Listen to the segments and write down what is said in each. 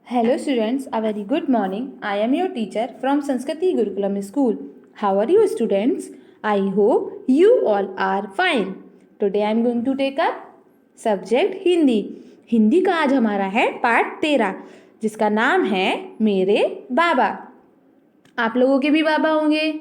Hello students, a very good morning. I am your teacher from Sanskriti Gurukulam School. How are you students? I hope you all are fine. Today I am going to take up subject Hindi. Hindi का आज हमारा है part 13 जिसका नाम है मेरे बाबा। आप लोगों के भी बाबा होंगे।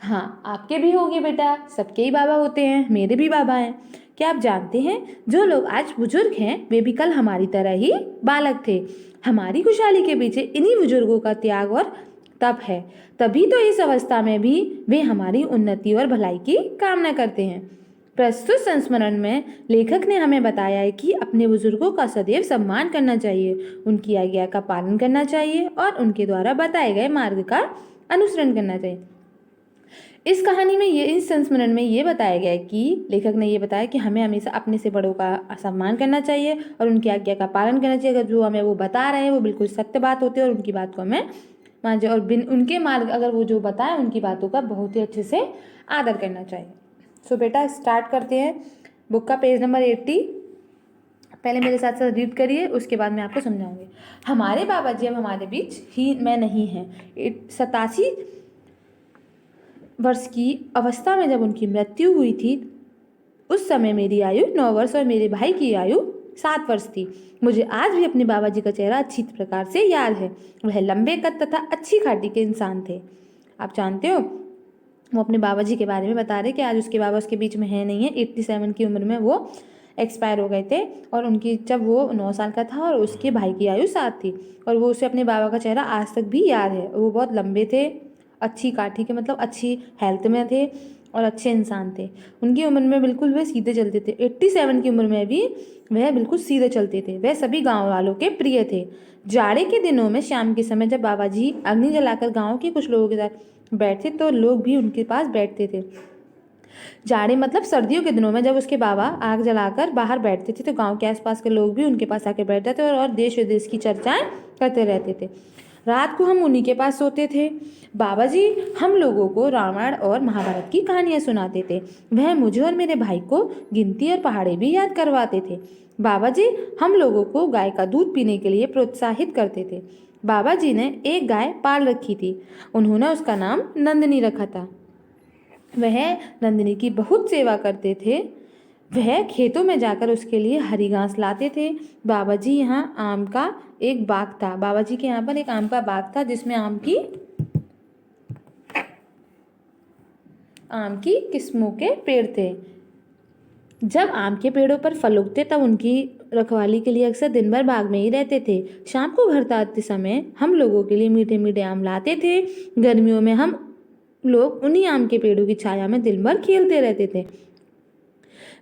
हाँ, आपके भी होंगे बेटा, सबके ही बाबा होते हैं, मेरे भी बाबा हैं। क्या आप जानते हैं जो लोग आज बुजुर्ग हैं वे भी कल हमारी तरह ही बालक थे। हमारी खुशहाली के पीछे इन्हीं बुजुर्गों का त्याग और तप है, तभी तो इस अवस्था में भी वे हमारी उन्नति और भलाई की कामना करते हैं। प्रस्तुत संस्मरण में लेखक ने हमें बताया है कि अपने बुजुर्गों का सदैव सम्मान करना चाहिए, उनकी आज्ञा का पालन करना चाहिए और उनके द्वारा बताए गए मार्ग का अनुसरण करना चाहिए। इस कहानी में इस संस्मरण में ये बताया गया है कि लेखक ने ये बताया कि हमें हमेशा अपने से बड़ों का सम्मान करना चाहिए और उनकी आज्ञा का पालन करना चाहिए। अगर जो हमें वो बता रहे हैं वो बिल्कुल सत्य बात होती है और उनकी बात को हमें मान जाए और बिन उनके मार्ग अगर वो जो बताएं उनकी बातों का बहुत ही अच्छे से आदर करना चाहिए। सो बेटा स्टार्ट करते हैं बुक का पेज नंबर 80। पहले मेरे साथ साथ रीड करिए, उसके बाद मैं आपको समझाऊंगी। हमारे बाबा जी अब हमारे बीच ही में नहीं हैं। 87 वर्ष की अवस्था में जब उनकी मृत्यु हुई थी उस समय मेरी आयु 9 वर्ष और मेरे भाई की आयु 7 वर्ष थी। मुझे आज भी अपने बाबा जी का चेहरा अच्छी प्रकार से याद है। वह लंबे कद तथा अच्छी खाटी के इंसान थे। आप जानते हो वो अपने बाबा जी के बारे में बता रहे कि आज उसके बाबा उसके बीच में है नहीं है। 87 की उम्र में वो एक्सपायर हो गए थे और उनकी जब वो 9 साल का था और उसके भाई की आयु 7 थी और वो उसे अपने बाबा का चेहरा आज तक भी याद है। वो बहुत लंबे थे, अच्छी काठी के मतलब अच्छी हेल्थ में थे और अच्छे इंसान थे। उनकी उम्र में बिल्कुल वे सीधे चलते थे। 87 की उम्र में भी वह बिल्कुल सीधे चलते थे। वह सभी गांव वालों के प्रिय थे। जाड़े के दिनों में शाम के समय जब बाबा जी अग्नि जलाकर गांव के कुछ लोगों के साथ बैठते तो लोग भी उनके पास बैठते थे। जाड़े मतलब सर्दियों के दिनों में जब उसके बाबा आग जलाकर बाहर बैठते थे तो गांव के आसपास के लोग भी उनके पास आके बैठ जाते और देश विदेश की चर्चाएं करते रहते थे। रात को हम उन्हीं के पास सोते थे। बाबा जी हम लोगों को रामायण और महाभारत की कहानियां सुनाते थे। वह मुझे और मेरे भाई को गिनती और पहाड़े भी याद करवाते थे। बाबा जी हम लोगों को गाय का दूध पीने के लिए प्रोत्साहित करते थे। बाबा जी ने एक गाय पाल रखी थी। उन्होंने उसका नाम नंदिनी रखा था। वह नंदिनी की बहुत सेवा करते थे। वह खेतों में जाकर उसके लिए हरी घास लाते थे। बाबा जी यहाँ आम का एक बाग था। बाबा जी के यहाँ पर एक आम का बाग था जिसमें आम की किस्मों के पेड़ थे। जब आम के पेड़ों पर फल उगते तब उनकी रखवाली के लिए अक्सर दिन भर बाग में ही रहते थे। शाम को घर आते समय हम लोगों के लिए मीठे मीठे आम लाते थे। गर्मियों में हम लोग उन्हीं आम के पेड़ों की छाया में दिन भर खेलते रहते थे।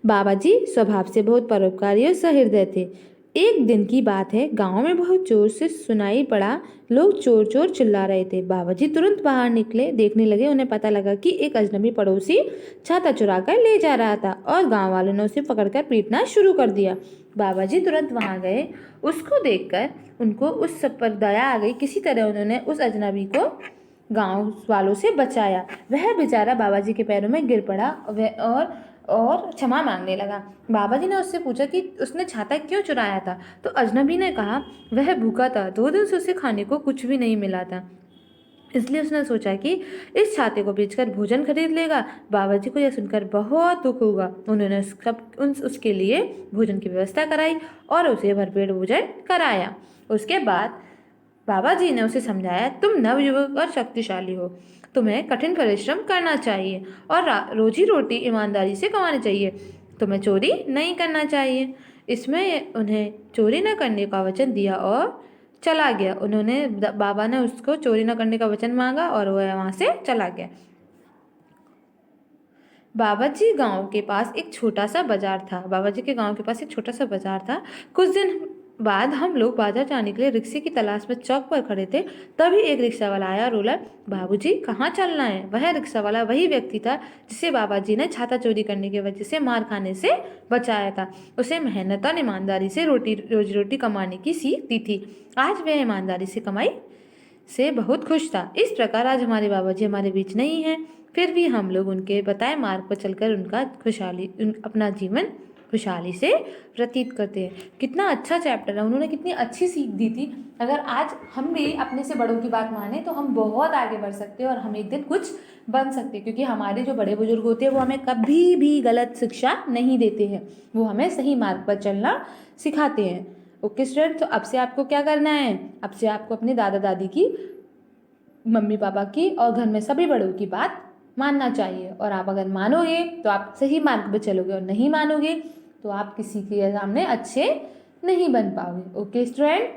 बाबा जी स्वभाव से बहुत परोपकारी और सहृदय थे। एक दिन की बात है, गांव में बहुत जोर से सुनाई पड़ा, लोग चोर चोर चिल्ला रहे थे। बाबा जी तुरंत बाहर निकले, देखने लगे। उन्हें पता लगा कि एक अजनबी पड़ोसी छाता चुरा कर ले जा रहा था और गांव वालों ने उसे पकड़कर पीटना शुरू कर दिया। बाबा जी तुरंत वहां गए। उसको देखकर उनको उस सब पर दया आ गई। किसी तरह उन्होंने उस अजनबी को गांव वालों से बचाया। वह बेचारा बाबा जी के पैरों में गिर पड़ा और क्षमा मांगने लगा। बाबा जी ने उससे पूछा कि उसने छाता क्यों चुराया था, तो अजनबी ने कहा वह भूखा था, 2 दिन से उसे खाने को कुछ भी नहीं मिला था, इसलिए उसने सोचा कि इस छाते को बेचकर भोजन खरीद लेगा। बाबा जी को यह सुनकर बहुत दुख हुआ। उन्होंने उसके लिए भोजन की व्यवस्था कराई और उसे भरपेट भोजन कराया। उसके बाद बाबा जी ने उसे समझाया, तुम नवयुवक और शक्तिशाली हो, तुम्हें कठिन परिश्रम करना चाहिए और रोजी रोटी ईमानदारी से कमानी चाहिए। तुम्हें चोरी नहीं करना चाहिए। इसमें उन्हें चोरी न करने का वचन दिया और चला गया। बाबा ने उसको चोरी न करने का वचन मांगा और वह वहां से चला गया। बाबा जी गांव के पास एक छोटा सा बाजार था। बाबा जी के गांव के पास एक छोटा सा बाजार था। कुछ दिन बाद हम लोग बाजार जाने के लिए रिक्शे की तलाश में चौक पर खड़े थे। तभी एक रिक्शा वाला आया और बोला, बाबूजी कहाँ चलना है। वह रिक्शा वाला वही व्यक्ति था जिसे बाबा जी ने छाता चोरी करने की वजह से मार खाने से बचाया था। उसे मेहनत और ईमानदारी से रोजी रोटी कमाने की सीख दी थी। आज वह ईमानदारी से कमाई से बहुत खुश था। इस प्रकार आज हमारे बाबा जी हमारे बीच नहीं हैं, फिर भी हम लोग उनके बताए मार्ग पर चलकर उनका अपना जीवन खुशहाली से व्यतीत करते हैं। कितना अच्छा चैप्टर है, उन्होंने कितनी अच्छी सीख दी थी। अगर आज हम भी अपने से बड़ों की बात माने तो हम बहुत आगे बढ़ सकते हैं और हम एक दिन कुछ बन सकते हैं, क्योंकि हमारे जो बड़े बुजुर्ग होते हैं वो हमें कभी भी गलत शिक्षा नहीं देते हैं, वो हमें सही मार्ग पर चलना सिखाते हैं। ओके स्टूडेंट, तो अब से आपको क्या करना है, अब से आपको अपने दादा दादी की, मम्मी पापा की और घर में सभी बड़ों की बात मानना चाहिए। और आप अगर मानोगे तो आप सही मार्ग पर चलोगे, और नहीं मानोगे तो आप किसी के सामने अच्छे नहीं बन पाओगे। ओके स्टूडेंट,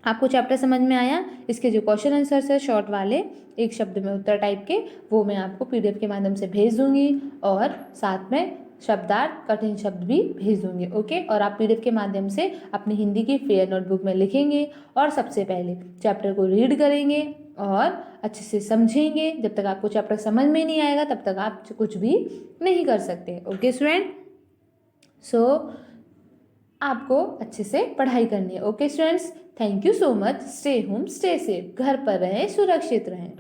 आपको चैप्टर समझ में आया? इसके जो क्वेश्चन आंसर्स है शॉर्ट वाले, एक शब्द में उत्तर टाइप के, वो मैं आपको PDF के माध्यम से भेज दूंगी, और साथ में शब्दार्थ कठिन शब्द भी भेज दूंगी। ओके, और आप PDF के माध्यम से अपनी हिंदी की फेयर नोटबुक में लिखेंगे और सबसे पहले चैप्टर को रीड करेंगे और अच्छे से समझेंगे। जब तक आपको चैप्टर समझ में नहीं आएगा तब तक आप कुछ भी नहीं कर सकते। ओके स्टूडेंट, सो आपको अच्छे से पढ़ाई करनी है। Okay students, thank you so much. Stay home, stay safe, घर पर रहें, सुरक्षित रहें।